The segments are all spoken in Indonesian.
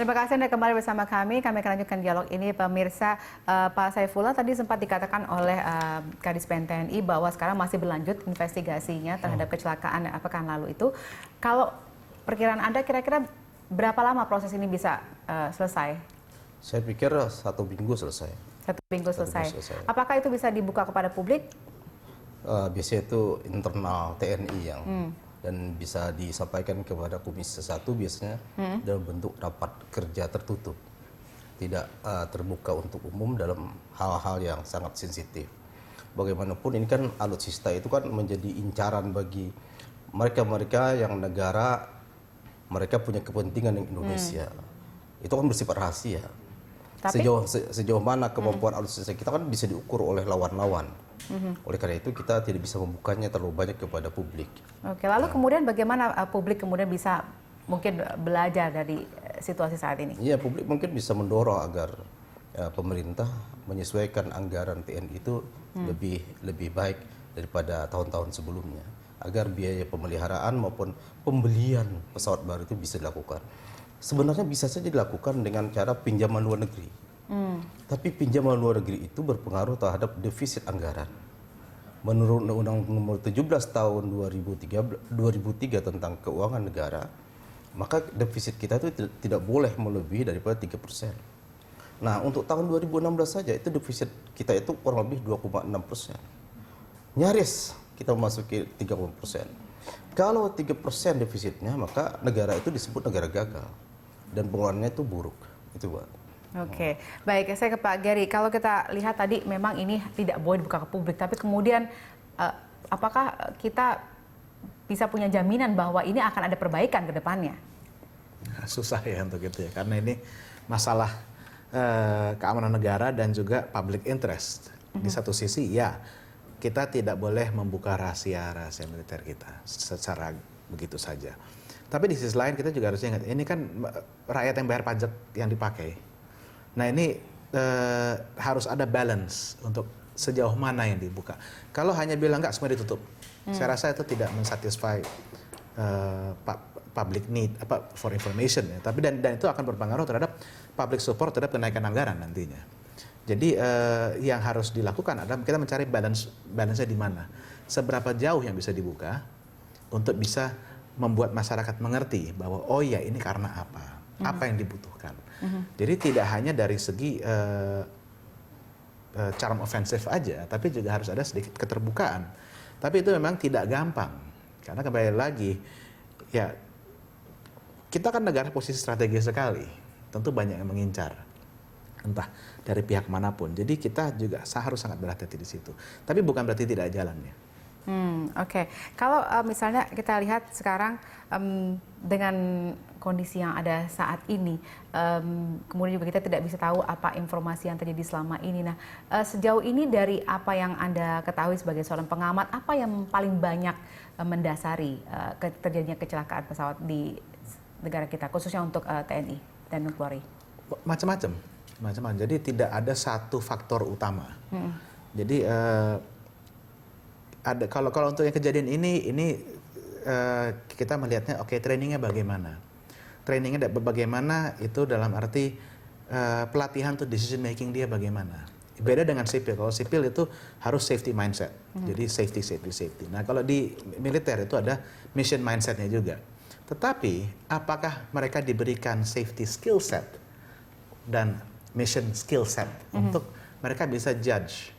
Terima kasih Anda kembali bersama kami. Kami akan lanjutkan dialog ini, pemirsa. Pak Saifullah, tadi sempat dikatakan oleh Kadis PNTNI bahwa sekarang masih berlanjut investigasinya terhadap kecelakaan pekan lalu itu. Kalau perkiraan Anda kira-kira berapa lama proses ini bisa selesai? Saya pikir 1 minggu selesai. 1 minggu selesai. Apakah itu bisa dibuka kepada publik? Biasanya itu internal TNI yang dan bisa disampaikan kepada Komisi 1 biasanya dalam bentuk rapat kerja tertutup, tidak terbuka untuk umum dalam hal-hal yang sangat sensitif. Bagaimanapun ini kan alutsista itu kan menjadi incaran bagi mereka-mereka yang negara mereka punya kepentingan di Indonesia. Itu kan bersifat rahasia. Tapi, sejauh mana kemampuan alutsista kita kan bisa diukur oleh lawan-lawan. Oleh karena itu kita tidak bisa membukanya terlalu banyak kepada publik. Oke, lalu kemudian bagaimana publik kemudian bisa mungkin belajar dari situasi saat ini? Iya, publik mungkin bisa mendorong agar pemerintah menyesuaikan anggaran TNI itu lebih baik daripada tahun-tahun sebelumnya, agar biaya pemeliharaan maupun pembelian pesawat baru itu bisa dilakukan. Sebenarnya bisa saja dilakukan dengan cara pinjaman luar negeri. Tapi pinjaman luar negeri itu berpengaruh terhadap defisit anggaran. Menurut Undang-Undang Nomor 17 Tahun 2003 tentang Keuangan Negara, maka defisit kita itu tidak boleh melebihi daripada 3%. Nah, untuk tahun 2016 saja itu defisit kita itu kurang lebih 2,6%. Nyaris kita memasuki 30%. Kalau 3% defisitnya, maka negara itu disebut negara gagal dan pengeluarannya itu buruk. Itu, Pak. Oke, baik. Saya ke Pak Gary. Kalau kita lihat tadi memang ini tidak boleh dibuka ke publik, tapi kemudian apakah kita bisa punya jaminan bahwa ini akan ada perbaikan ke depannya? Susah ya untuk itu ya, karena ini masalah keamanan negara dan juga public interest. Di satu sisi ya, kita tidak boleh membuka rahasia-rahasia militer kita secara begitu saja. Tapi di sisi lain kita juga harus ingat, ini kan rakyat yang bayar pajak yang dipakai. Nah ini harus ada balance untuk sejauh mana yang dibuka. Kalau hanya bilang enggak semua ditutup, saya rasa itu tidak mensatisfy public need for information ya. Tapi dan itu akan berpengaruh terhadap public support terhadap kenaikan anggaran nantinya. Jadi yang harus dilakukan adalah kita mencari balance-nya di mana. Seberapa jauh yang bisa dibuka untuk bisa membuat masyarakat mengerti bahwa oh ya ini karena apa yang dibutuhkan. Jadi tidak hanya dari segi charm offensive aja, tapi juga harus ada sedikit keterbukaan. Tapi itu memang tidak gampang, karena kembali lagi ya kita kan negara posisi strategis sekali, tentu banyak yang mengincar, entah dari pihak manapun. Jadi kita juga harus sangat berhati-hati di situ. Tapi bukan berarti tidak jalannya. Oke. Kalau misalnya kita lihat sekarang dengan kondisi yang ada saat ini, kemudian juga kita tidak bisa tahu apa informasi yang terjadi selama ini. Nah, sejauh ini dari apa yang Anda ketahui sebagai seorang pengamat, apa yang paling banyak mendasari terjadinya kecelakaan pesawat di negara kita, khususnya untuk TNI dan Polri? Macam-macam. Jadi tidak ada satu faktor utama. Jadi ada kalau untuk yang kejadian ini kita melihatnya trainingnya bagaimana? Trainingnya bagaimana itu dalam arti pelatihan tuh decision making dia bagaimana? Beda dengan sipil. Kalau sipil itu harus safety mindset. Jadi safety. Nah, kalau di militer itu ada mission mindsetnya juga. Tetapi apakah mereka diberikan safety skill set dan mission skill set untuk mereka bisa judge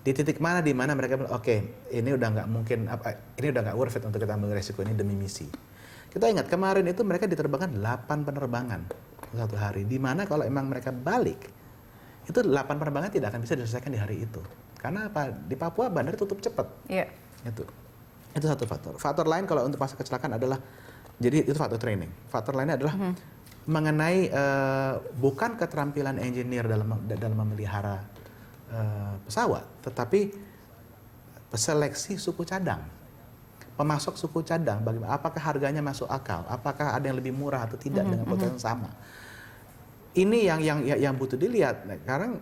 di titik mana di mana mereka bilang oke, ini udah nggak mungkin ini udah nggak worth it untuk kita ambil resiko ini demi misi. Kita ingat kemarin itu mereka diterbangkan 8 penerbangan satu hari, di mana kalau emang mereka balik itu 8 penerbangan tidak akan bisa diselesaikan di hari itu. Karena apa? Di Papua bandar tutup cepat. Iya. Itu satu faktor. Faktor lain kalau untuk masa kecelakaan adalah jadi itu faktor training. Faktor lainnya adalah mengenai bukan keterampilan engineer dalam memelihara pesawat, tetapi seleksi suku cadang, pemasok suku cadang, bagaimana, apakah harganya masuk akal, apakah ada yang lebih murah atau tidak dengan kuota yang sama. Ini yang butuh dilihat. Nah, sekarang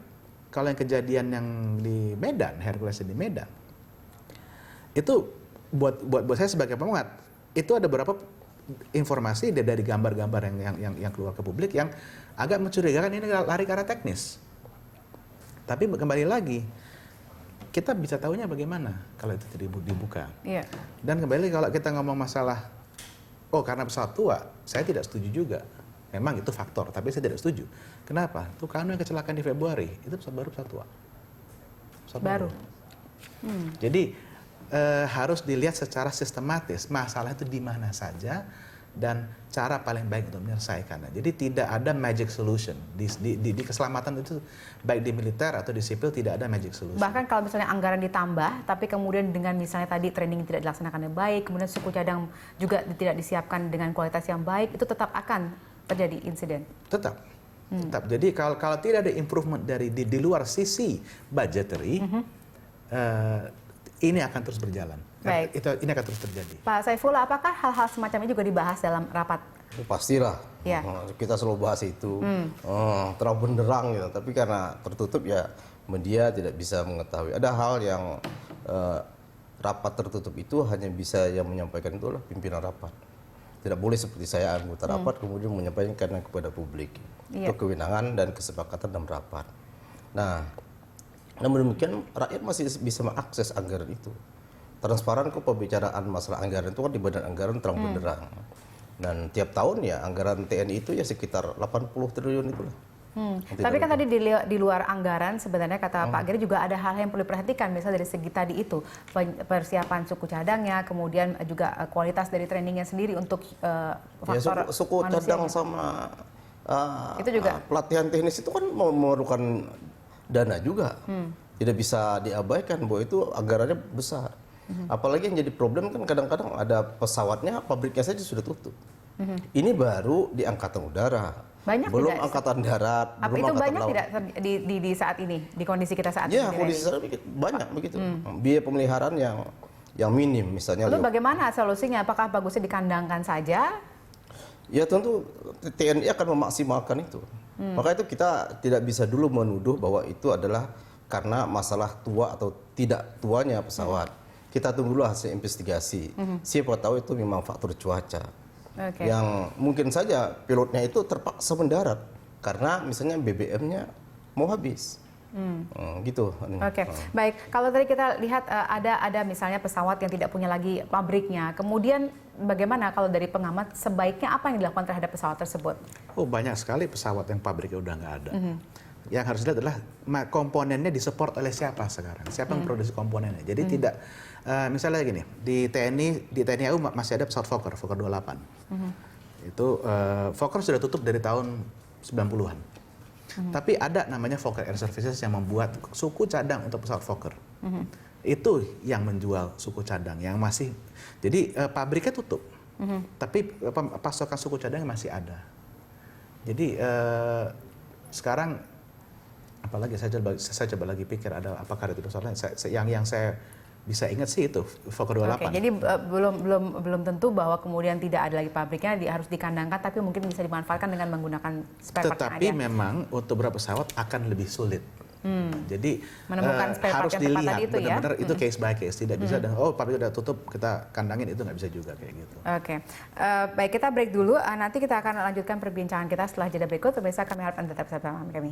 kalau yang kejadian yang di Medan, Hercules di Medan, itu buat saya sebagai pengamat, itu ada beberapa informasi dari gambar-gambar yang keluar ke publik yang agak mencurigakan, ini lari ke arah teknis. Tapi kembali lagi, kita bisa tahunya bagaimana kalau itu tidak dibuka. Iya. Dan kembali kalau kita ngomong masalah, oh karena pesawat tua, saya tidak setuju juga. Memang itu faktor, tapi saya tidak setuju. Kenapa? Tuh yang kecelakaan di Februari, itu pesawat tua. Pesawat baru. Jadi harus dilihat secara sistematis masalah itu di mana saja dan cara paling baik untuk menyelesaikannya. Jadi tidak ada magic solution di keselamatan itu, baik di militer atau di sipil tidak ada magic solution. Bahkan kalau misalnya anggaran ditambah, tapi kemudian dengan misalnya tadi training tidak dilaksanakan dengan baik, kemudian suku cadang juga tidak disiapkan dengan kualitas yang baik, itu tetap akan terjadi insiden. Tetap. Jadi kalau tidak ada improvement dari di luar sisi budgetary, ini akan terus berjalan. Baik. Ini akan terus terjadi. Pak Saifullah, apakah hal-hal semacam ini juga dibahas dalam rapat? Pastilah. Ya. Kita selalu bahas itu. Terang benderang gitu. Tapi karena tertutup ya media tidak bisa mengetahui. Ada hal yang rapat tertutup itu hanya bisa yang menyampaikan itu adalah pimpinan rapat. Tidak boleh seperti saya anggota rapat kemudian menyampaikan kepada publik. Iya. Itu kewenangan dan kesepakatan dalam rapat. Nah, namun demikian rakyat masih bisa mengakses anggaran itu. Transparan kok pembicaraan masalah anggaran itu kan di badan anggaran terang benderang. Dan tiap tahun ya anggaran TNI itu ya sekitar 80 triliun itulah. Tapi kan tadi di luar anggaran sebenarnya kata Pak Giri juga ada hal yang perlu diperhatikan, misalnya dari segi tadi itu persiapan suku cadangnya, kemudian juga kualitas dari trainingnya sendiri untuk faktor ya, suku cadang sama itu juga pelatihan teknis itu kan memerlukan dana juga. Tidak bisa diabaikan bahwa itu anggarannya besar. Apalagi yang jadi problem kan kadang-kadang ada pesawatnya, pabriknya saja sudah tutup. Ini baru di angkatan udara. Banyak belum tidak? Angkatan darat, apa belum itu angkatan banyak laut. tidak di saat ini, di kondisi kita saat ini? Ya, kondisi saat ini banyak begitu. Biaya pemeliharaan yang minim misalnya. Lalu bagaimana solusinya? Apakah bagusnya dikandangkan saja? Ya tentu TNI akan memaksimalkan itu. Maka itu kita tidak bisa dulu menuduh bahwa itu adalah karena masalah tua atau tidak tuanya pesawat. Kita tunggu dulu hasil investigasi. Siapa tahu itu memang faktor cuaca. Yang mungkin saja pilotnya itu terpaksa mendarat karena misalnya BBM-nya mau habis. Gitu. Baik. Kalau tadi kita lihat ada misalnya pesawat yang tidak punya lagi pabriknya. Kemudian bagaimana kalau dari pengamat sebaiknya apa yang dilakukan terhadap pesawat tersebut? Oh, banyak sekali pesawat yang pabriknya udah nggak ada. Yang harus dilihat adalah komponennya disupport oleh siapa sekarang, siapa yang produksi komponennya. Jadi tidak, misalnya gini, di TNI AU masih ada pesawat Fokker 28. Itu Fokker sudah tutup dari tahun 90-an. Tapi ada namanya Fokker Air Services yang membuat suku cadang untuk pesawat Fokker. Itu yang menjual suku cadang yang masih, jadi pabriknya tutup, tapi pasokan suku cadang masih ada. Jadi sekarang apalagi saya coba lagi pikir ada apakah ada persoalan yang saya bisa ingat sih itu Fokker 28. Jadi belum tentu bahwa kemudian tidak ada lagi pabriknya harus dikandangkan, tapi mungkin bisa dimanfaatkan dengan menggunakan spare part yang ada. Tetapi memang untuk beberapa pesawat akan lebih sulit. Jadi menemukan spare part harus yang tepat dilihat tadi itu benar-benar ya? itu case by case, tidak bisa dan pabrik udah tutup kita kandangin, itu nggak bisa juga kayak gitu. Baik, kita break dulu. Nanti kita akan lanjutkan perbincangan kita setelah jeda berikut. Pemirsa, kami harap Anda tetap bersama kami.